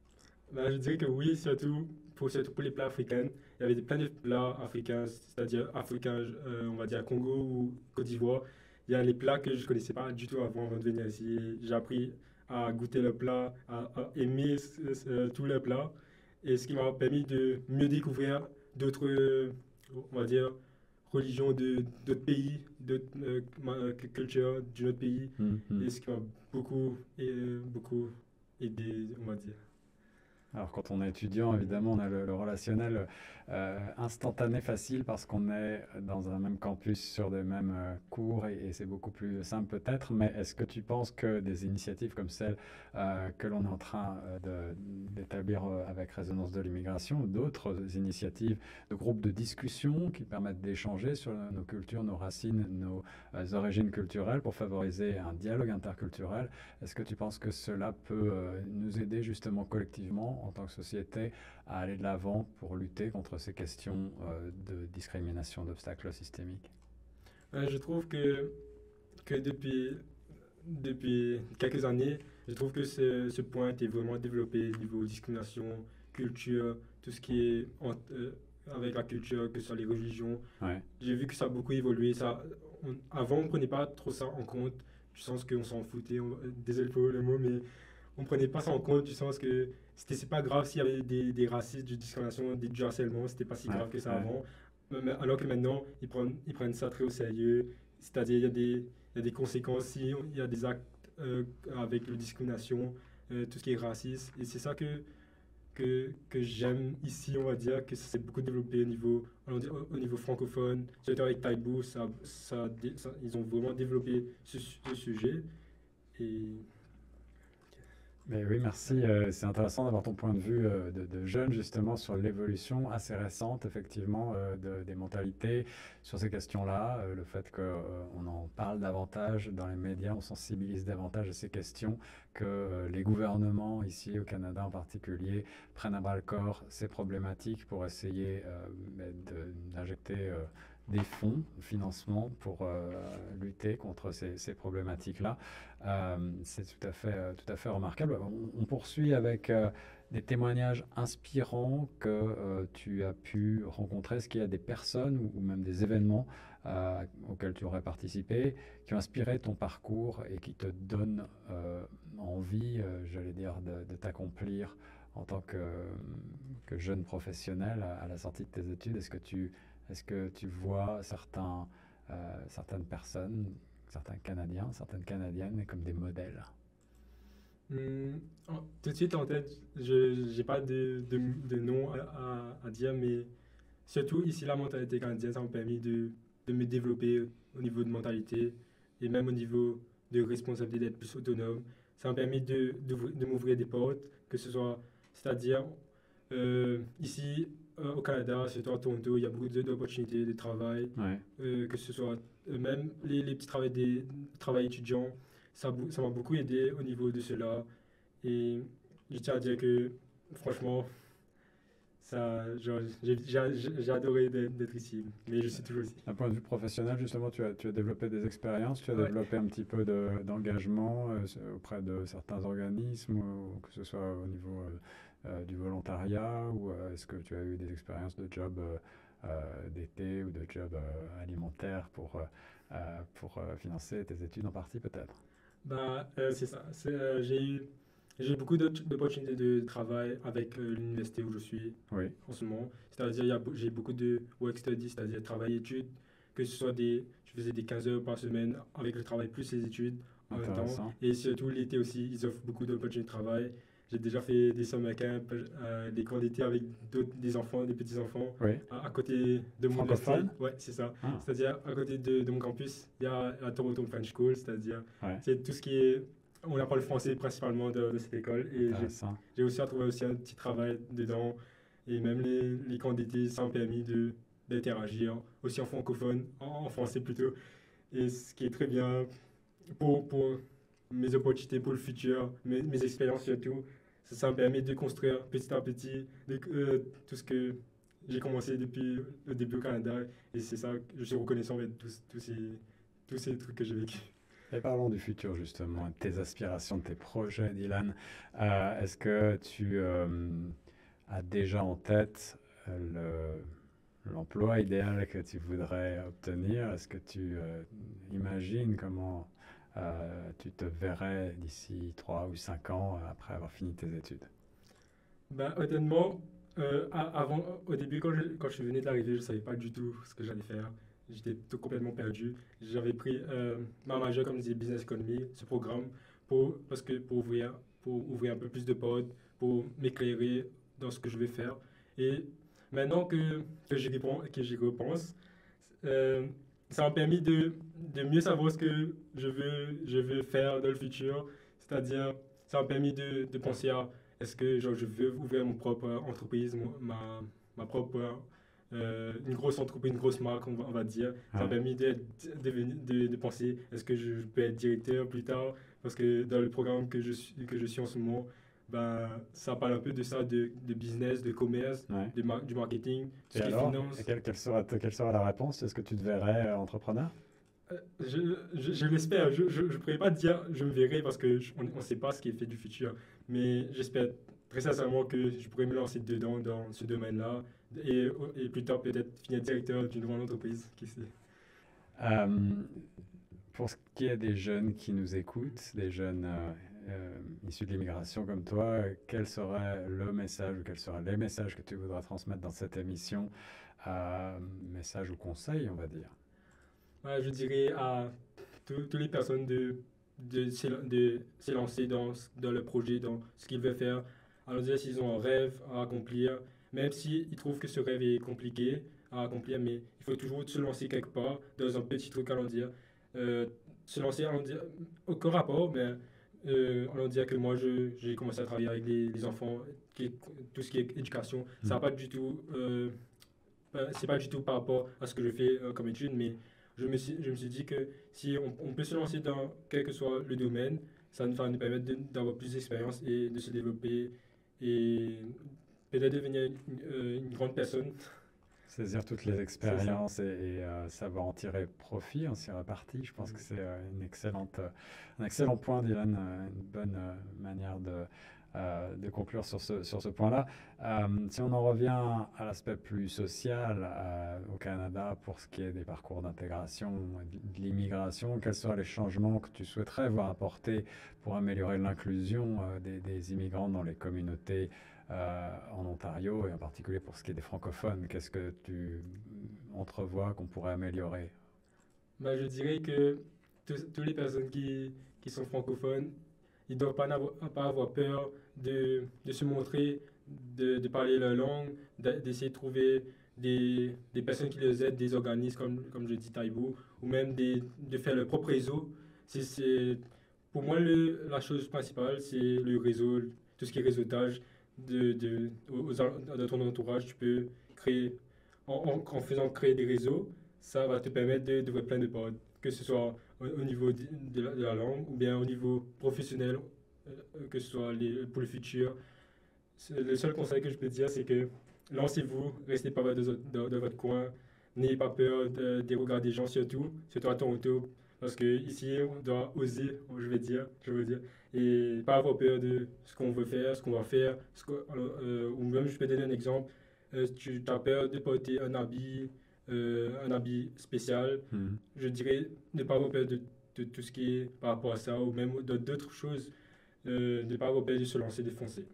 Ben, je dirais que oui, surtout pour les plats africains. Il y avait plein de plats africains, c'est-à-dire africains, on va dire Congo ou Côte d'Ivoire. Il y a les plats que je ne connaissais pas du tout avant de venir ici. J'ai appris à goûter le plat, à aimer tous les plats. Et ce qui m'a permis de mieux découvrir d'autres, on va dire, religions d'autres pays, d'autres cultures d'un autre pays. Et ce qui m'a beaucoup aidé, on va dire. Alors quand on est étudiant, évidemment, on a le relationnel instantané, facile, parce qu'on est dans un même campus sur des mêmes cours et c'est beaucoup plus simple peut-être. Mais est-ce que tu penses que des initiatives comme celle que l'on est en train d'établir avec Résonance de l'immigration, ou d'autres initiatives de groupes de discussion qui permettent d'échanger sur nos cultures, nos racines, nos origines culturelles pour favoriser un dialogue interculturel, est-ce que tu penses que cela peut nous aider justement collectivement en tant que société à aller de l'avant pour lutter contre ces questions de discrimination, d'obstacles systémiques? Je trouve que depuis quelques années, je trouve que ce point était vraiment développé au niveau discrimination, culture, tout ce qui est avec la culture, que ce soit les religions. Ouais. J'ai vu que ça a beaucoup évolué. Avant, on ne prenait pas trop ça en compte, du sens qu'on s'en foutait. Désolé pour le mot, mais on ne prenait pas ça en compte, du sens que c'est pas grave s'il y avait des racistes, du discrimination, du harcèlement, c'était pas si grave que ça avant. Alors que maintenant, ils prennent ça très au sérieux. C'est-à-dire, il y a des conséquences si il y a des actes avec la discrimination, tout ce qui est raciste. Et c'est ça que j'aime ici, on va dire, que ça s'est beaucoup développé au niveau francophone. Surtout avec Taibou, ils ont vraiment développé ce sujet. Et Mais oui, merci. C'est intéressant d'avoir ton point de vue de jeune justement sur l'évolution assez récente effectivement des mentalités sur ces questions-là, le fait qu'on en parle davantage dans les médias, on sensibilise davantage à ces questions, que les gouvernements ici au Canada en particulier prennent à bras le corps ces problématiques pour essayer d'injecter des fonds, financement pour lutter contre ces problématiques-là. C'est tout à fait remarquable. On poursuit avec des témoignages inspirants que tu as pu rencontrer. Est-ce qu'il y a des personnes ou même des événements auxquels tu aurais participé qui ont inspiré ton parcours et qui te donnent envie, j'allais dire, de t'accomplir en tant que jeune professionnel à la sortie de tes études? Est-ce que tu vois certaines personnes, certains Canadiens, certaines Canadiennes comme des modèles? Tout de suite en tête, je n'ai pas de nom à dire, mais surtout ici, la mentalité canadienne, ça m'a permis de me développer au niveau de mentalité et même au niveau de responsabilité, d'être plus autonome. Ça m'a permis de m'ouvrir des portes, que ce soit, c'est-à-dire ici au Canada, surtout à Toronto, il y a beaucoup d'opportunités de travail, Ouais. que ce soit même les petits travails étudiants. Ça m'a beaucoup aidé au niveau de cela. Et je tiens à dire que, franchement, j'ai adoré d'être ici. Mais je suis toujours ici. D'un point de vue professionnel, justement, tu as développé des expériences, tu as Ouais. développé un petit peu d'engagement auprès de certains organismes, ou que ce soit au niveau du volontariat ou est-ce que tu as eu des expériences de job d'été ou de job alimentaire pour financer tes études en partie peut-être? C'est ça. J'ai eu beaucoup d'opportunités de travail avec l'université où je suis en ce moment. C'est-à-dire, j'ai beaucoup de work study, c'est-à-dire travail-études, que ce soit je faisais des 15 heures par semaine avec le travail plus les études en même temps. Et surtout l'été aussi, ils offrent beaucoup d'opportunités de travail. J'ai déjà fait des summer camps, des cours d'été avec des enfants, des petits-enfants, à côté de mon université. Ouais, c'est ça. C'est-à-dire, à côté de mon campus, il y a la Toronto French School, c'est-à-dire, c'est tout ce qui est... On apprend le français principalement de cette école. Et j'ai aussi trouvé aussi un petit travail dedans. Et même les camps d'été, ça m'a permis d'interagir, aussi en francophone, en français plutôt. Et ce qui est très bien pour mes opportunités pour le futur, mes expériences surtout, ça me permet de construire petit à petit tout ce que j'ai commencé depuis le début au Canada. Et c'est ça, je suis reconnaissant avec tous ces trucs que j'ai vécu. Et parlons du futur justement, de tes aspirations, de tes projets, Dylan. Est-ce que tu as déjà en tête l'emploi idéal que tu voudrais obtenir? Est-ce que tu imagines comment tu te verrais d'ici 3 ou 5 ans après avoir fini tes études? Honnêtement, au début, quand je venais d'arriver, je ne savais pas du tout ce que j'allais faire. J'étais complètement perdu. J'avais pris ma majeure, comme je disais, Business Economy, ce programme, pour ouvrir un peu plus de portes, pour m'éclairer dans ce que je vais faire. Et maintenant que j'y repense, ça m'a permis de mieux savoir ce que je veux faire dans le futur. C'est-à-dire, ça m'a permis de penser à est-ce que je veux ouvrir mon propre entreprise, ma propre... une grosse entreprise, une grosse marque, on va dire. Ça m'a permis de penser, est-ce que je peux être directeur plus tard? Parce que dans le programme que je suis en ce moment, ça parle un peu de ça, de business, de commerce, du marketing, tout ce qui est finance. Quelle sera la réponse? Est-ce que tu te verrais entrepreneur? Je l'espère. Je ne pourrais pas dire je me verrai parce qu'on ne sait pas ce qui est fait du futur. Mais j'espère très sincèrement que je pourrais me lancer dedans, dans ce domaine-là. Et plus tard, peut-être finir directeur d'une grande entreprise, qui sait. Pour ce qui est des jeunes qui nous écoutent, des jeunes issus de l'immigration comme toi, quel serait le message ou quels seraient les messages que tu voudrais transmettre dans cette émission? Message ou conseil, on va dire. Je dirais à toutes les personnes de s'élancer dans le projet, dans ce qu'ils veulent faire. Alors dire s'ils ont un rêve à accomplir, même s'ils trouvent que ce rêve est compliqué à accomplir, mais il faut toujours se lancer quelque part dans un petit truc, allons dire. Se lancer, allons dire, aucun rapport, mais allons dire que moi, j'ai commencé à travailler avec les enfants, tout ce qui est éducation. Ça n'a pas du tout... c'est pas du tout par rapport à ce que je fais comme étude, mais je me suis dit que si on peut se lancer dans quel que soit le domaine, ça va nous permettre d'avoir plus d'expérience et de se développer et peut-être devenir une grande personne. Saisir toutes les expériences et savoir en tirer profit, en tirer parti. Je pense que c'est un excellent point, Dylan, une bonne manière de conclure sur ce point-là. Si on en revient à l'aspect plus social au Canada pour ce qui est des parcours d'intégration, de l'immigration, quels seraient les changements que tu souhaiterais voir apporter pour améliorer l'inclusion des immigrants dans les communautés en Ontario et en particulier pour ce qui est des francophones? Qu'est-ce que tu entrevois qu'on pourrait améliorer? Je dirais que toutes les personnes qui sont francophones, ils ne doivent pas avoir peur de se montrer, de parler leur langue, d'essayer de trouver des personnes qui les aident, des organismes comme je dis Taibo, ou même de faire leur propre réseau. Pour moi, la chose principale, c'est le réseau, tout ce qui est réseautage. Dans ton entourage, tu peux créer, en faisant créer des réseaux, ça va te permettre d'ouvrir plein de portes, que ce soit au niveau de la langue ou bien au niveau professionnel, que ce soit pour le futur. Le seul conseil que je peux dire, c'est que lancez-vous, restez pas dans votre coin, n'ayez pas peur des regards des gens, surtout à Toronto. Parce que ici, on doit oser, je veux dire, et pas avoir peur de ce qu'on veut faire, ce qu'on va faire. Ou même, je peux donner un exemple. Tu as peur de porter un habit spécial. Je dirais ne pas avoir peur de tout ce qui est par rapport à ça, ou même d'autres choses, ne pas avoir peur de se lancer, de foncer.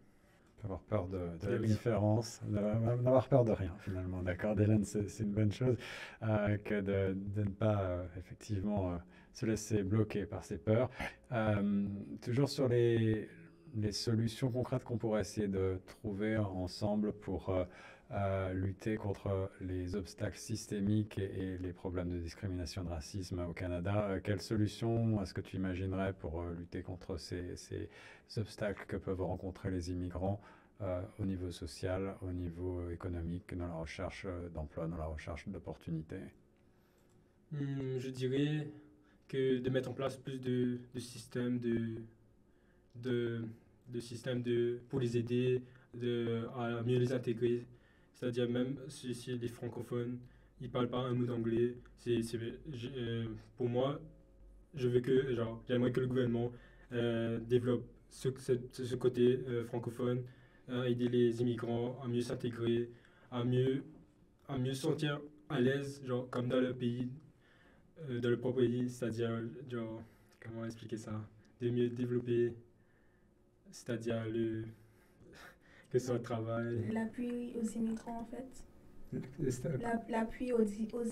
Avoir peur de la différence, n'avoir peur de rien finalement, d'accord, Dylan, c'est une bonne chose que de ne pas effectivement se laisser bloquer par ses peurs. Toujours sur les solutions concrètes qu'on pourrait essayer de trouver ensemble pour lutter contre les obstacles systémiques et les problèmes de discrimination, de racisme au Canada. Quelles solutions est-ce que tu imaginerais pour lutter contre ces obstacles que peuvent rencontrer les immigrants au niveau social, au niveau économique, dans la recherche d'emploi, dans la recherche d'opportunités? Je dirais que de mettre en place plus de systèmes pour les aider, à mieux les intégrer. C'est-à-dire même si les francophones, ils parlent pas un mot d'anglais, pour moi, j'aimerais que le gouvernement développe ce côté francophone, aider les immigrants à mieux s'intégrer, à mieux se sentir à l'aise, genre comme dans leur pays, dans le propre pays, c'est-à-dire, genre, comment expliquer ça, de mieux développer, c'est-à-dire que ce soit le travail. L'appui aux immigrants, en fait. L'appui aux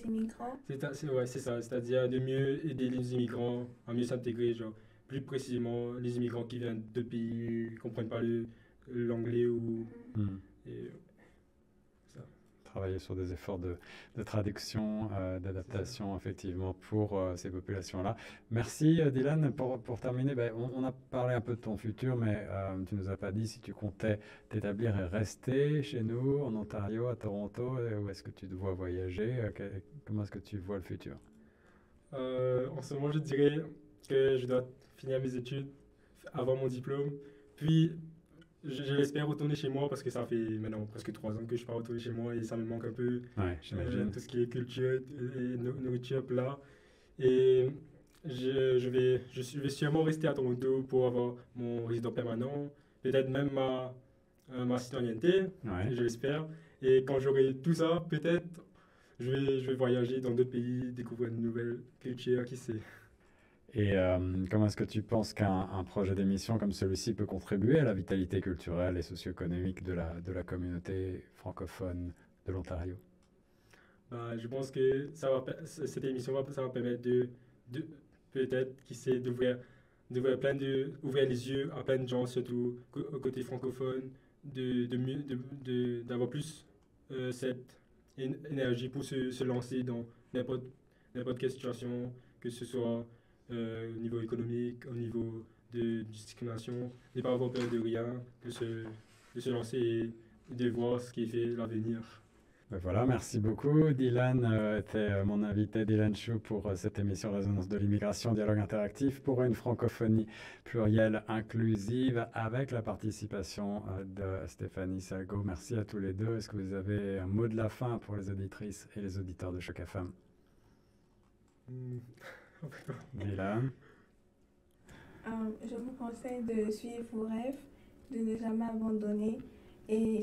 immigrants. C'est ça, c'est-à-dire de mieux aider les immigrants à mieux s'intégrer, genre, plus précisément les immigrants qui viennent de pays qui ne comprennent pas l'anglais ou... Et, ça. Travailler sur des efforts de traduction, d'adaptation, effectivement, pour ces populations-là. Merci, Dylan. Pour terminer, on a parlé un peu de ton futur, mais tu ne nous as pas dit si tu comptais t'établir et rester chez nous, en Ontario, à Toronto, ou est-ce que tu dois voyager? Comment est-ce que tu vois le futur? En ce moment, je dirais que je dois finir mes études, avoir mon diplôme, puis je l'espère retourner chez moi parce que ça fait maintenant presque 3 ans que je ne suis pas retourné chez moi et ça me manque un peu. Ouais, j'imagine. Tout ce qui est culture et nourriture, plat. Et je vais sûrement rester à Toronto pour avoir mon résident permanent, peut-être même ma citoyenneté, je l'espère. Et quand j'aurai tout ça, peut-être je vais voyager dans d'autres pays, découvrir une nouvelle culture, qui sait. Et comment est-ce que tu penses qu'un projet d'émission comme celui-ci peut contribuer à la vitalité culturelle et socio-économique de la communauté francophone de l'Ontario? Je pense que cette émission ça va permettre de peut-être, qui sait, d'ouvrir les yeux à plein de gens, surtout au côté francophone, d'avoir plus cette énergie pour se lancer dans n'importe quelle situation, que ce soit au niveau économique, au niveau de discrimination, ne pas avoir peur de rien, de se lancer et de voir ce qui fait l'avenir. Voilà, merci beaucoup. Dylan était mon invité, Dylan Chou, pour cette émission Résonance de l'immigration, dialogue interactif pour une francophonie plurielle inclusive avec la participation de Stéphanie Salgo. Merci à tous les deux. Est-ce que vous avez un mot de la fin pour les auditrices et les auditeurs de Choc FM? Dylan? Je vous conseille de suivre vos rêves, de ne jamais abandonner. Et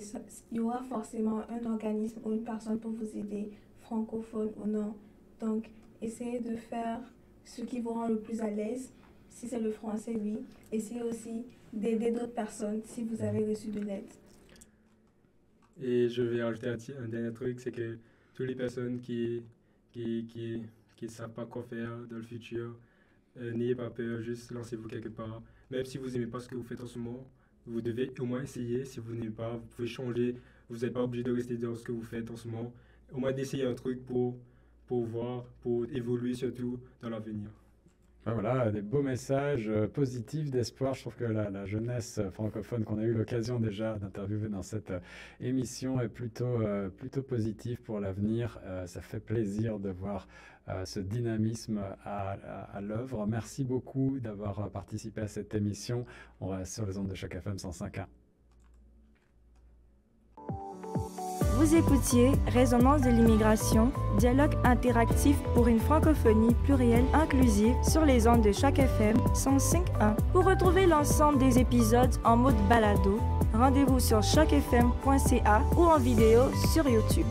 il y aura forcément un organisme ou une personne pour vous aider, francophone ou non. Donc, essayez de faire ce qui vous rend le plus à l'aise. Si c'est le français, oui. Essayez aussi d'aider d'autres personnes si vous avez reçu de l'aide. Et je vais rajouter un dernier truc, c'est que toutes les personnes qui ne savent pas quoi faire dans le futur, n'ayez pas peur, juste lancez-vous quelque part. Même si vous n'aimez pas ce que vous faites en ce moment, vous devez au moins essayer. Si vous n'aimez pas, vous pouvez changer. Vous n'êtes pas obligé de rester dans ce que vous faites en ce moment. Au moins d'essayer un truc pour voir, pour évoluer surtout dans l'avenir. Voilà, des beaux messages positifs d'espoir. Je trouve que la jeunesse francophone qu'on a eu l'occasion déjà d'interviewer dans cette émission est plutôt positive pour l'avenir. Ça fait plaisir de voir ce dynamisme à l'œuvre. Merci beaucoup d'avoir participé à cette émission. On reste sur les ondes de Choc FM 105.1. Vous écoutiez Résonance de l'immigration, dialogue interactif pour une francophonie plurielle inclusive sur les ondes de Choc FM 105.1. Pour retrouver l'ensemble des épisodes en mode balado, rendez-vous sur chocfm.ca ou en vidéo sur YouTube.